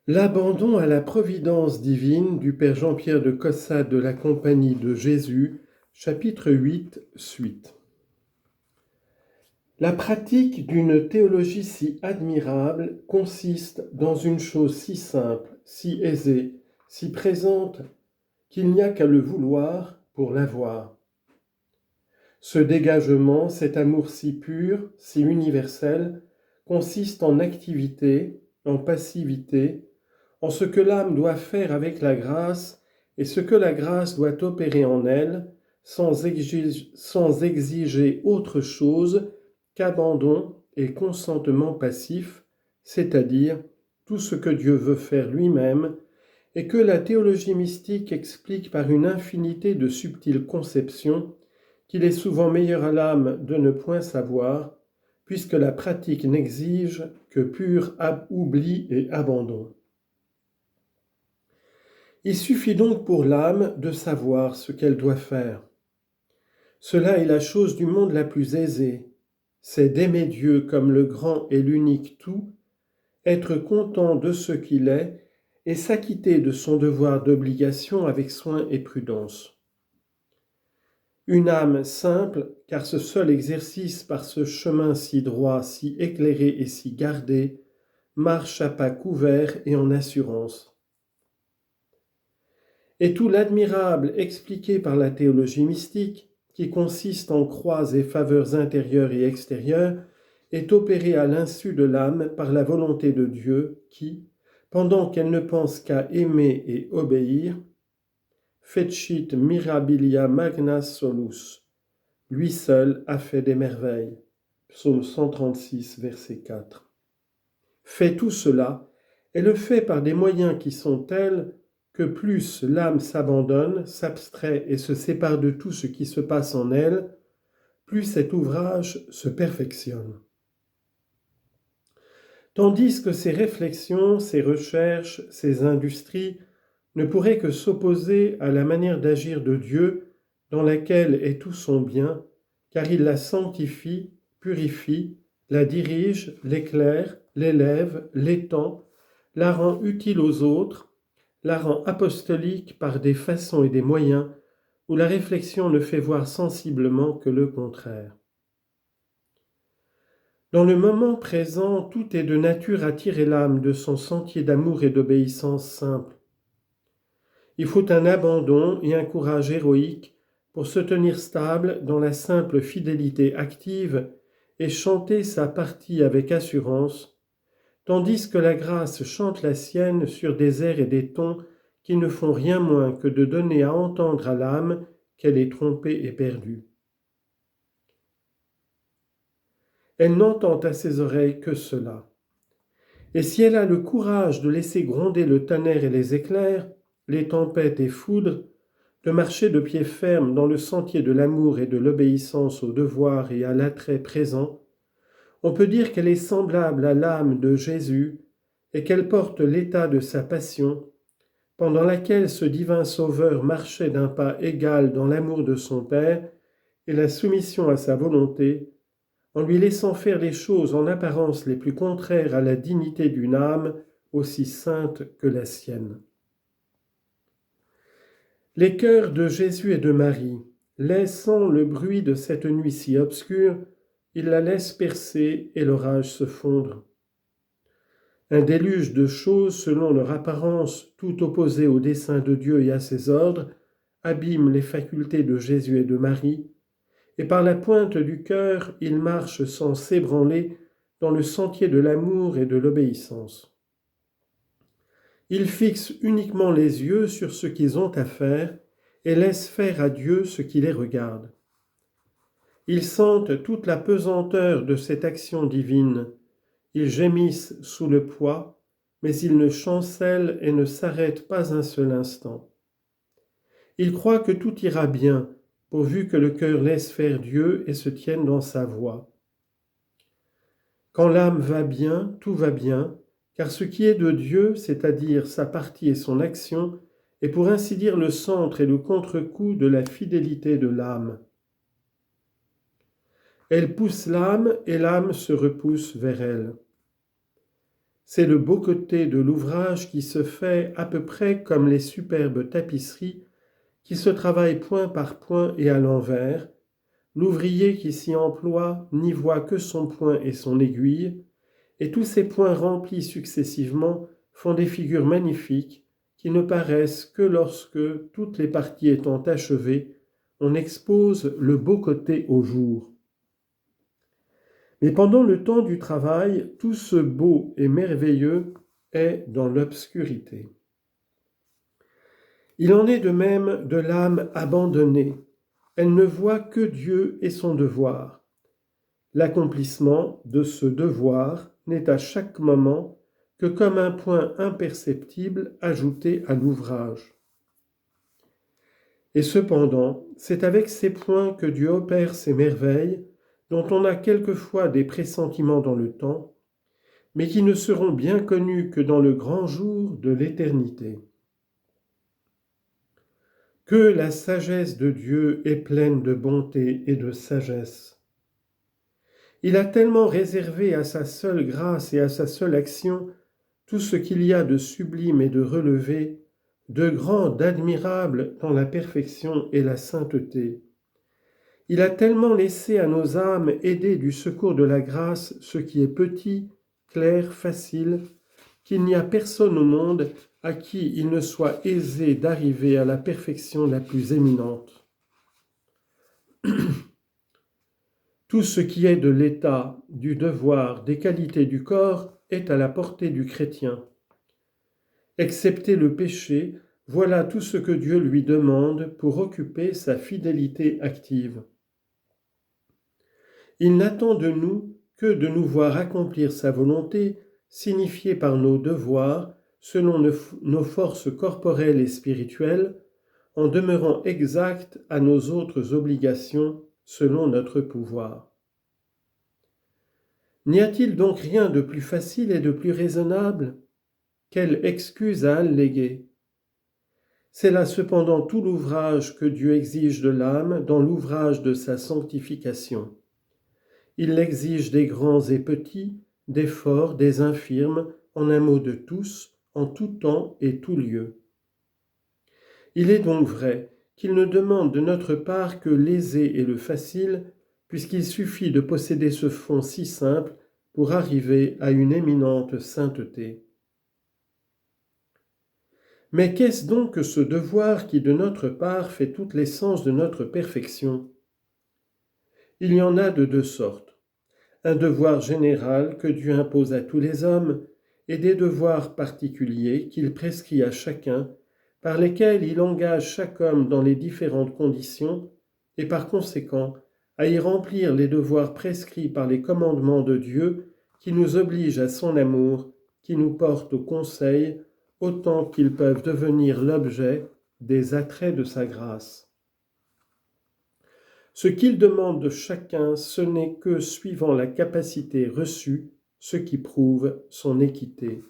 L'abandon à la providence divine du Père Jean-Pierre de Caussade de la Compagnie de Jésus, chapitre 8, suite. La pratique d'une théologie si admirable consiste dans une chose si simple, si aisée, si présente, qu'il n'y a qu'à le vouloir pour l'avoir. Ce dégagement, cet amour si pur, si universel, consiste en activité, en passivité, en ce que l'âme doit faire avec la grâce et ce que la grâce doit opérer en elle, sans exiger autre chose qu'abandon et consentement passif, c'est-à-dire tout ce que Dieu veut faire lui-même, et que la théologie mystique explique par une infinité de subtiles conceptions qu'il est souvent meilleur à l'âme de ne point savoir, puisque la pratique n'exige que pur oubli et abandon. Il suffit donc pour l'âme de savoir ce qu'elle doit faire. Cela est la chose du monde la plus aisée. C'est d'aimer Dieu comme le grand et l'unique tout, être content de ce qu'il est et s'acquitter de son devoir d'obligation avec soin et prudence. Une âme simple, car ce seul exercice par ce chemin si droit, si éclairé et si gardé, marche à pas couverts et en assurance. Et tout l'admirable expliqué par la théologie mystique, qui consiste en croix et faveurs intérieures et extérieures, est opéré à l'insu de l'âme par la volonté de Dieu qui, pendant qu'elle ne pense qu'à aimer et obéir, fecit mirabilia magna solus, lui seul a fait des merveilles. Psaume 136, verset 4. Fait tout cela, et le fait par des moyens qui sont tels que plus l'âme s'abandonne, s'abstrait et se sépare de tout ce qui se passe en elle, plus cet ouvrage se perfectionne. Tandis que ces réflexions, ces recherches, ces industries ne pourraient que s'opposer à la manière d'agir de Dieu dans laquelle est tout son bien, car il la sanctifie, purifie, la dirige, l'éclaire, l'élève, l'étend, la rend utile aux autres, la rend apostolique par des façons et des moyens où la réflexion ne fait voir sensiblement que le contraire. Dans le moment présent, tout est de nature à tirer l'âme de son sentier d'amour et d'obéissance simple. Il faut un abandon et un courage héroïque pour se tenir stable dans la simple fidélité active et chanter sa partie avec assurance, tandis que la grâce chante la sienne sur des airs et des tons qui ne font rien moins que de donner à entendre à l'âme qu'elle est trompée et perdue. Elle n'entend à ses oreilles que cela. Et si elle a le courage de laisser gronder le tonnerre et les éclairs, les tempêtes et foudres, de marcher de pied ferme dans le sentier de l'amour et de l'obéissance au devoir et à l'attrait présent, on peut dire qu'elle est semblable à l'âme de Jésus et qu'elle porte l'état de sa passion, pendant laquelle ce divin Sauveur marchait d'un pas égal dans l'amour de son Père et la soumission à sa volonté, en lui laissant faire les choses en apparence les plus contraires à la dignité d'une âme aussi sainte que la sienne. Les cœurs de Jésus et de Marie, laissant le bruit de cette nuit si obscure, ils la laissent percer et l'orage se fondre. Un déluge de choses, selon leur apparence, tout opposées au dessein de Dieu et à ses ordres, abîme les facultés de Jésus et de Marie, et par la pointe du cœur, ils marchent sans s'ébranler dans le sentier de l'amour et de l'obéissance. Ils fixent uniquement les yeux sur ce qu'ils ont à faire et laissent faire à Dieu ce qui les regarde. Ils sentent toute la pesanteur de cette action divine. Ils gémissent sous le poids, mais ils ne chancellent et ne s'arrêtent pas un seul instant. Ils croient que tout ira bien, pourvu que le cœur laisse faire Dieu et se tienne dans sa voie. Quand l'âme va bien, tout va bien, car ce qui est de Dieu, c'est-à-dire sa partie et son action, est pour ainsi dire le centre et le contre-coup de la fidélité de l'âme. Elle pousse l'âme et l'âme se repousse vers elle. C'est le beau côté de l'ouvrage qui se fait à peu près comme les superbes tapisseries qui se travaillent point par point et à l'envers. L'ouvrier qui s'y emploie n'y voit que son point et son aiguille, et tous ces points remplis successivement font des figures magnifiques qui ne paraissent que lorsque, toutes les parties étant achevées, on expose le beau côté au jour. Mais pendant le temps du travail, tout ce beau et merveilleux est dans l'obscurité. Il en est de même de l'âme abandonnée. Elle ne voit que Dieu et son devoir. L'accomplissement de ce devoir n'est à chaque moment que comme un point imperceptible ajouté à l'ouvrage. Et cependant, c'est avec ces points que Dieu opère ces merveilles, dont on a quelquefois des pressentiments dans le temps, mais qui ne seront bien connus que dans le grand jour de l'éternité. Que la sagesse de Dieu est pleine de bonté et de sagesse. Il a tellement réservé à sa seule grâce et à sa seule action tout ce qu'il y a de sublime et de relevé, de grand, d'admirable dans la perfection et la sainteté. Il a tellement laissé à nos âmes aider du secours de la grâce ce qui est petit, clair, facile, qu'il n'y a personne au monde à qui il ne soit aisé d'arriver à la perfection la plus éminente. Tout ce qui est de l'état, du devoir, des qualités du corps est à la portée du chrétien. Excepté le péché, voilà tout ce que Dieu lui demande pour occuper sa fidélité active. Il n'attend de nous que de nous voir accomplir sa volonté, signifiée par nos devoirs, selon nos forces corporelles et spirituelles, en demeurant exacts à nos autres obligations, selon notre pouvoir. N'y a-t-il donc rien de plus facile et de plus raisonnable? Quelle excuse à alléguer? C'est là cependant tout l'ouvrage que Dieu exige de l'âme dans l'ouvrage de sa sanctification. Il l'exige des grands et petits, des forts, des infirmes, en un mot de tous, en tout temps et tout lieu. Il est donc vrai qu'il ne demande de notre part que l'aisé et le facile, puisqu'il suffit de posséder ce fond si simple pour arriver à une éminente sainteté. Mais qu'est-ce donc que ce devoir qui de notre part fait toute l'essence de notre perfection? Il y en a de deux sortes. Un devoir général que Dieu impose à tous les hommes et des devoirs particuliers qu'il prescrit à chacun, par lesquels il engage chaque homme dans les différentes conditions et par conséquent à y remplir les devoirs prescrits par les commandements de Dieu qui nous obligent à son amour, qui nous portent au conseil, autant qu'ils peuvent devenir l'objet des attraits de sa grâce. Ce qu'il demande de chacun, ce n'est que suivant la capacité reçue, ce qui prouve son équité.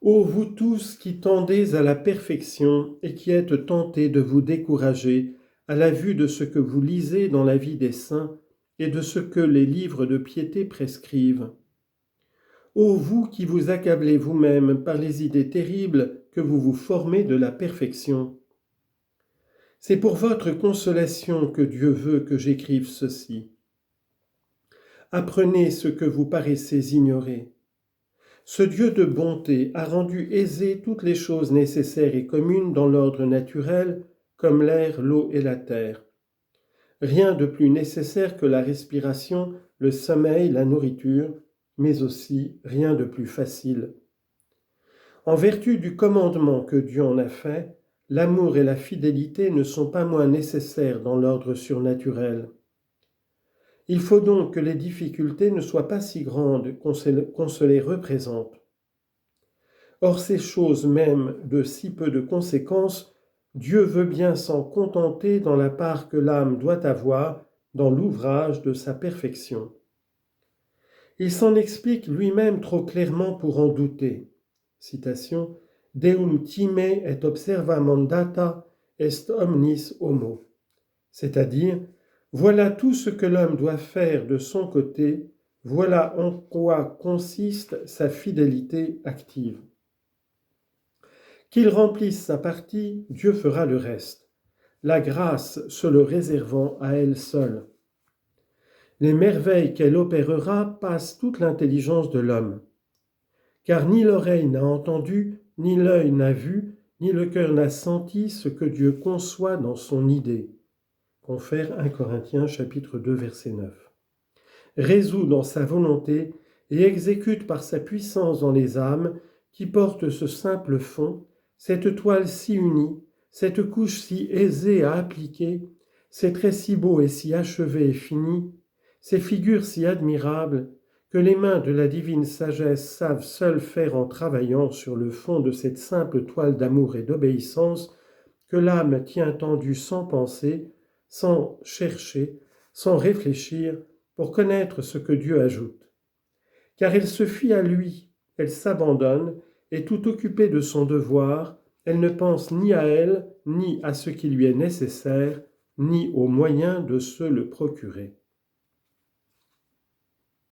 Ô vous tous qui tendez à la perfection et qui êtes tentés de vous décourager à la vue de ce que vous lisez dans la vie des saints et de ce que les livres de piété prescrivent. Ô vous qui vous accablez vous-même par les idées terribles que vous vous formez de la perfection. C'est pour votre consolation que Dieu veut que j'écrive ceci. Apprenez ce que vous paraissez ignorer. Ce Dieu de bonté a rendu aisées toutes les choses nécessaires et communes dans l'ordre naturel, comme l'air, l'eau et la terre. Rien de plus nécessaire que la respiration, le sommeil, la nourriture, mais aussi rien de plus facile. En vertu du commandement que Dieu en a fait, l'amour et la fidélité ne sont pas moins nécessaires dans l'ordre surnaturel. Il faut donc que les difficultés ne soient pas si grandes qu'on se les représente. Or ces choses même de si peu de conséquences, Dieu veut bien s'en contenter dans la part que l'âme doit avoir dans l'ouvrage de sa perfection. Il s'en explique lui-même trop clairement pour en douter. Citation, Deum time et observamam data est omnis homo. C'est-à-dire, Voilà tout ce que l'homme doit faire de son côté, voilà en quoi consiste sa fidélité active. Qu'il remplisse sa partie, Dieu fera le reste, la grâce se le réservant à elle seule. Les merveilles qu'elle opérera passent toute l'intelligence de l'homme. Car ni l'oreille n'a entendu, ni l'œil n'a vu, ni le cœur n'a senti ce que Dieu conçoit dans son idée. Confère 1 Corinthiens chapitre 2 verset 9. Résout dans sa volonté et exécute par sa puissance dans les âmes qui portent ce simple fond, cette toile si unie, cette couche si aisée à appliquer, ces traits si beaux et si achevés et finis, ces figures si admirables, que les mains de la divine sagesse savent seules faire en travaillant sur le fond de cette simple toile d'amour et d'obéissance que l'âme tient tendue sans penser, sans chercher, sans réfléchir, pour connaître ce que Dieu ajoute. Car elle se fie à lui, elle s'abandonne, et tout occupée de son devoir, elle ne pense ni à elle, ni à ce qui lui est nécessaire, ni aux moyens de se le procurer.